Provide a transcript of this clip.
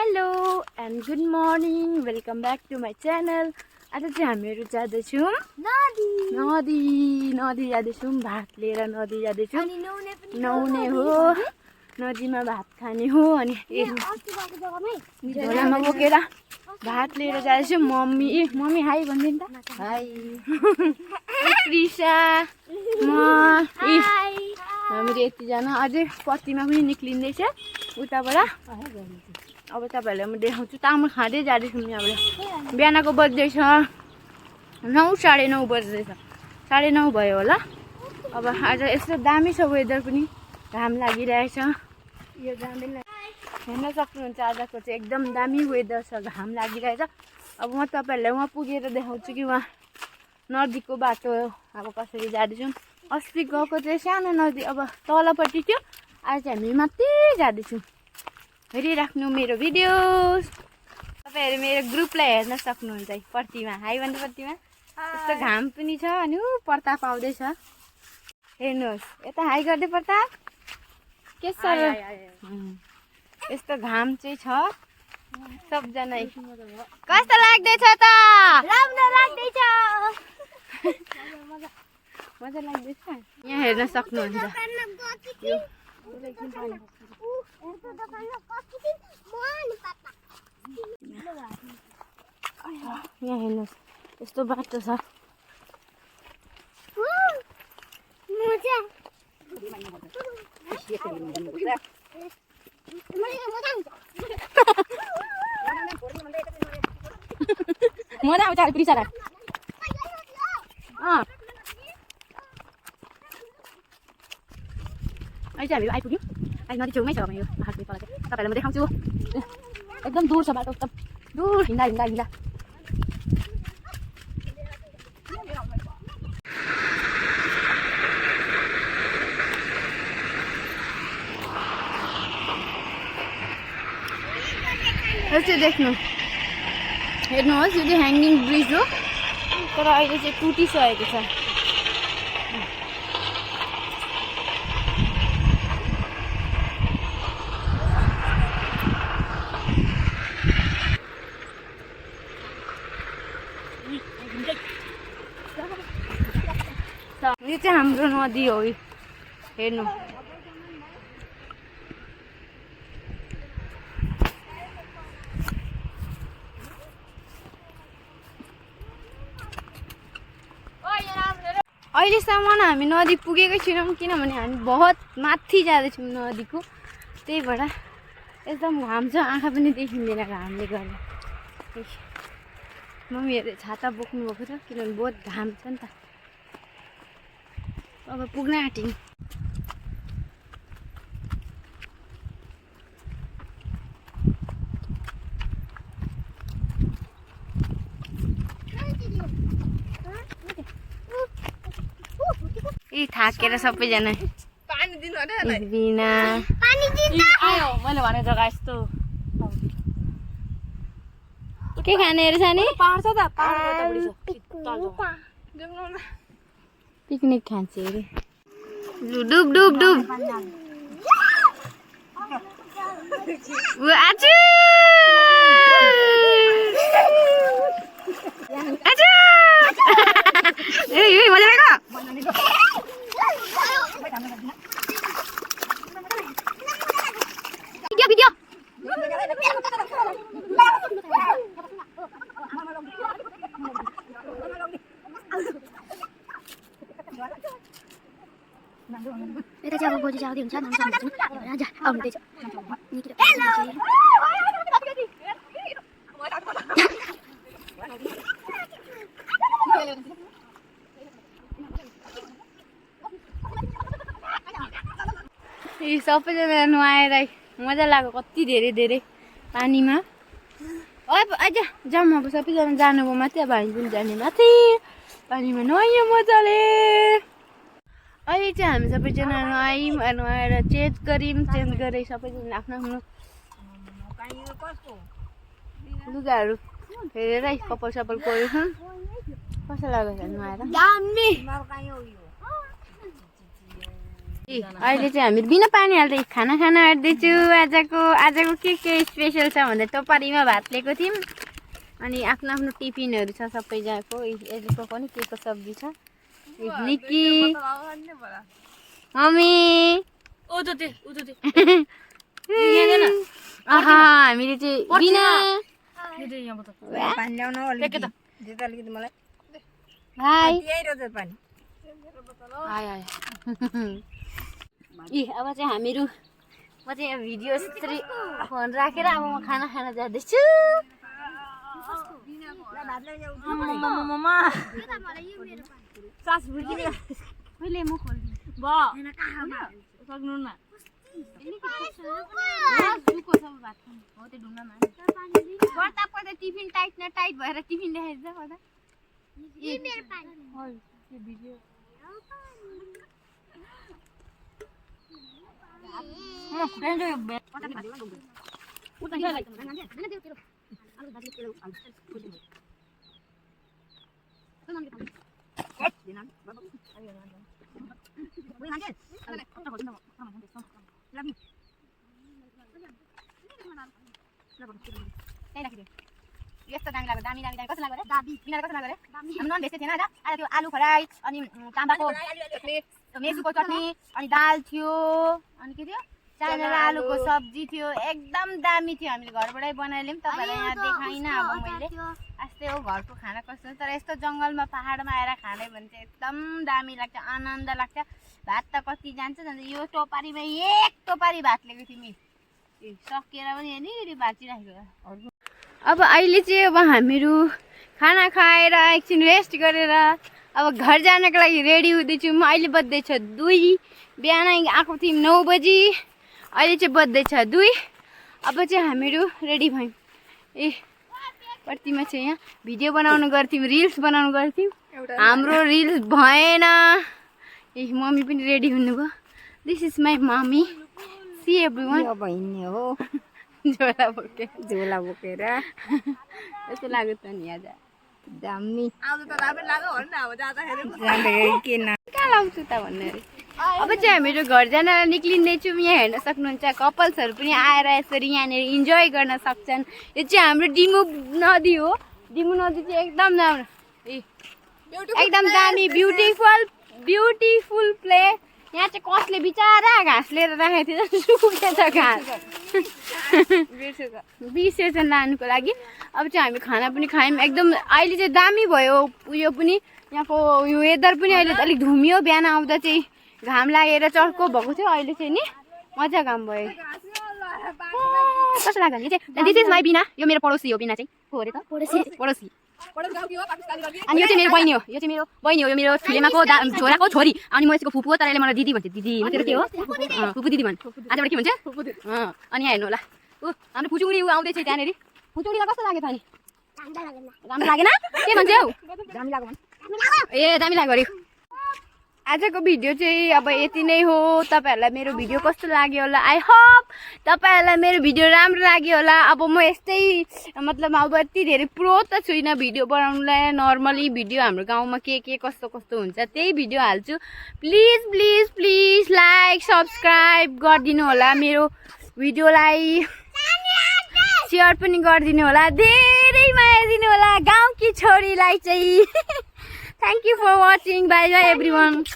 Hello and good morning, welcome back to my channel. आज चाहिँ हामीहरू जाँदैछौँ नदी जाँदैछौँ, भात लिएर नदी जाँदैछौँ। नुहाउने हो, नदीमा भात खाने हो। अनि झोलामा बोकेर भात लिएर जाँदैछौँ। मम्मी हाई भनिदिनु त। हाई कृषा, म हामीहरू यतिजना। अझै पत्तीमा पनि निक्लिँदैछ उताबाट। अब तपाईँहरूलाई म देखाउँछु। तामुल खाँदै जाँदैछौँ यहाँबाट। बिहानको बज्दैछ 9, साढे 9 बज्दैछ। 9:30 भयो होला। अब आज यस्तो दामी छ वेदर पनि, घाम लागिरहेछ। यो हेर्न सक्नुहुन्छ, आजको चाहिँ एकदम दामी वेदर छ, घाम लागिरहेछ। अब म तपाईँहरूलाई वहाँ पुगेर देखाउँछु कि वहाँ नदीको बाटो अब कसरी जाँदैछौँ। अस्ति गएको चाहिँ सानो नदी, अब तलपट्टि थियो। आज चाहिँ हामी माथि जाँदैछौँ। हेरिराख्नु मेरो भिडियोस। तपाईँहरू मेरो ग्रुपलाई हेर्न सक्नुहुन्छ है। पर्तीमा हाई भन्नु, पर्तीमा यस्तो घाम पनि छ। अनि प्रताप आउँदैछ, हेर्नुहोस् यता हाई गर्दै। प्रताप के छ? यस्तो घाम चाहिँ छ। सबजना कस्तो लाग्दैछ त? राम्रो लाग्दैछ, मजा लाग्दैछ। यहाँ हेर्न सक्नुहुन्छ, यहाँ हेर्नुहोस् यस्तो बाटो छ। मजा आउँछ अहिले पुलिसरा। अहिले चाहिँ हामी आइपुग्यौँ। अहिले नदी छेउमै छ यो पाहाडको तल चाहिँ। तपाईँहरूलाई म देखाउँछु। एकदम दूर छ बाटो, एकदम दूर हिँड्दा। यस्तो देख्नु, हेर्नुहोस् यो चाहिँ ह्याङ्गिङ ब्रिज हो, तर अहिले चाहिँ टुटिसकेको छ। यो चाहिँ हाम्रो नदी हो, हेर्नु। अहिलेसम्म हामी नदी पुगेकै छैनौँ, किनभने हामी बहुत माथि जाँदैछौँ नदीको। त्यही भएर एकदम घाम छ, आँखा पनि देखिँदैन घामले गर्दा। मम्मीहरूले छाता बोक्नु भएको छ, किनभने बहुत घाम छ नि त। अब पुग्न आँट्यौँ। थाकेर सबैजना पानी दिनु बिना मैले भने जग्गा यस्तो के खानेहरू छ नि? पाहाड छ त, पिकनिक खान्छ अरे। डुब डुब डुब आजु आजु ए मजा लाग्यो। भिडियो यता चाहिँ अब गोजी जाँदै हुन्छ। आउँदैछ यी सबैजना नुहाएर मजा लाग्यो। कति धेरै पानीमा। अझ जाउँ, अब सबैजना जानुभयो माथि। अब हामी पनि जाने माथि पानीमा नुहायो मजाले। अहिले चाहिँ हामी सबैजना नुहाएर चेन्ज गरे सबैजना आफ्नो लुगाहरू हेरेर कपाल सपाल कोरेछौँ। कस्तो लाग्यो नुहाएर? अहिले चाहिँ हामी बिना पानी हाल्दै खाना आँट्दैछु। आजको के स्पेसल छ भन्दा टोपरीमा भात लिएको थियौँ अनि आफ्नो आफ्नो टिफिनहरू छ सबैजनाको। यसको पनि के को सब्जी छ निक्की मम्मी हामीले चाहिँ बिना पानी ल्याउन अलिकति मलाई हाई पानी अब चाहिँ हामीहरू म चाहिँ यहाँ भिडियो यस्तरी फोन राखेर अब म खाना जाँदैछु। कहिले म सक्नु न टिफिन टाइट न टाइट भएर टिफिन देखाइदिन्छ यस्तो दामी लाग्यो दामी कस्तो लाग्यो बिना कस्तो लाग्यो हामी नन भेज थिएन आज त्यो आलु फ्राई अनि तामाको मेसुको चटनी अनि दाल थियो अनि के थियो चाना र आलुको सब्जी थियो। एकदम दामी थियो। हामीले घरबाटै बनाइलियौँ तपाईँलाई यहाँ देखाइनँ। अब मैले यस्तै हो घरको खाना कस्तो तर यस्तो जङ्गलमा पहाडमा आएर खाने भने चाहिँ एकदम दामी लाग्छ आनन्द लाग्छ। भात त कति जान्छ यो टोपारीमा एक टोपारी भात लिएको थियौँ सकेर पनि यहाँनिर बाँचिराखेको। अब अहिले चाहिँ अब हामीहरू खाना खाएर एकछिन रेस्ट गरेर अब घर जानको लागि रेडी हुँदैछु। म अहिले बज्दैछ 2 बिहान आएको थियौँ 9 बजी अहिले चाहिँ बज्दैछ 2। अब चाहिँ हामीहरू रेडी भयौँ। प्रतिमा चाहिँ यहाँ भिडियो बनाउनु गर्थ्यौँ रिल्स बनाउनु गर्थ्यौँ हाम्रो रिल्स भएन। मम्मी पनि रेडी हुनुभयो। This is my mummy see everyone बहिनी हो झोला बोकेर यस्तो लाग्यो त नि आज दामी कहाँ लाउँछु त भन्ने। अब चाहिँ हामीहरू घर जान निक्लिँदैछौँ। यहाँ हेर्न सक्नुहुन्छ कपल्सहरू पनि आएर यसरी यहाँनिर इन्जोय गर्न सक्छन्। यो चाहिँ हाम्रो डिमु नदी हो। डिमु नदी चाहिँ एकदम दामी ब्युटिफुल प्लेस। यहाँ चाहिँ कसले बिचारा घाँस लिएर राखेको थियो सुकेछ घाँस बिर्सेछ लानुको लागि। अब चाहिँ हामी खाना पनि खायौँ। एकदम अहिले चाहिँ दामी भयो उयो पनि यहाँको यो वेदर पनि अहिले अलिक धुमियो। बिहान आउँदा चाहिँ घाम लागेर चर्को भएको थियो अहिले चाहिँ नि मजा घाम भयो। कस्तो लाग्यो भने दिस इज माई बिना यो मेरो पडोसी हो। बिना चाहिँ हो अरे त पडोसी अनि यो चाहिँ मेरो बहिनी हो। यो मेरो ठुलेमाको छोराको छोरी अनि म यसको फुपू हो तर यसले मलाई दिदी भन्छ। दिदी मतलब के हो फुपू दिदी भन्छ आजबाट के भन्छ अनि यहाँ हेर्नु होला हाम्रो फुचुङ्गी आउँदैछ त्यहाँनिर। फुचुङ्गीलाई कस्तो लाग्यो त अनि राम्रो लागेन के भन्छ हौ दामी लाग्यो अरे। आजको भिडियो चाहिँ अब यति नै हो। तपाईँहरूलाई मेरो भिडियो कस्तो लाग्यो होला आई होप तपाईँहरूलाई मेरो भिडियो राम्रो लाग्यो होला। अब म यस्तै मतलब अब यति धेरै प्रो त छुइनँ भिडियो बनाउनुलाई। नर्मली भिडियो हाम्रो गाउँमा के कस्तो हुन्छ त्यही भिडियो हाल्छु। प्लिज लाइक सब्सक्राइब गरिदिनु होला। मेरो भिडियोलाई सेयर पनि गरिदिनु होला। धेरै माया दिनु होला गाउँकी छोरीलाई चाहिँ। Thank you for watching. Bye bye everyone.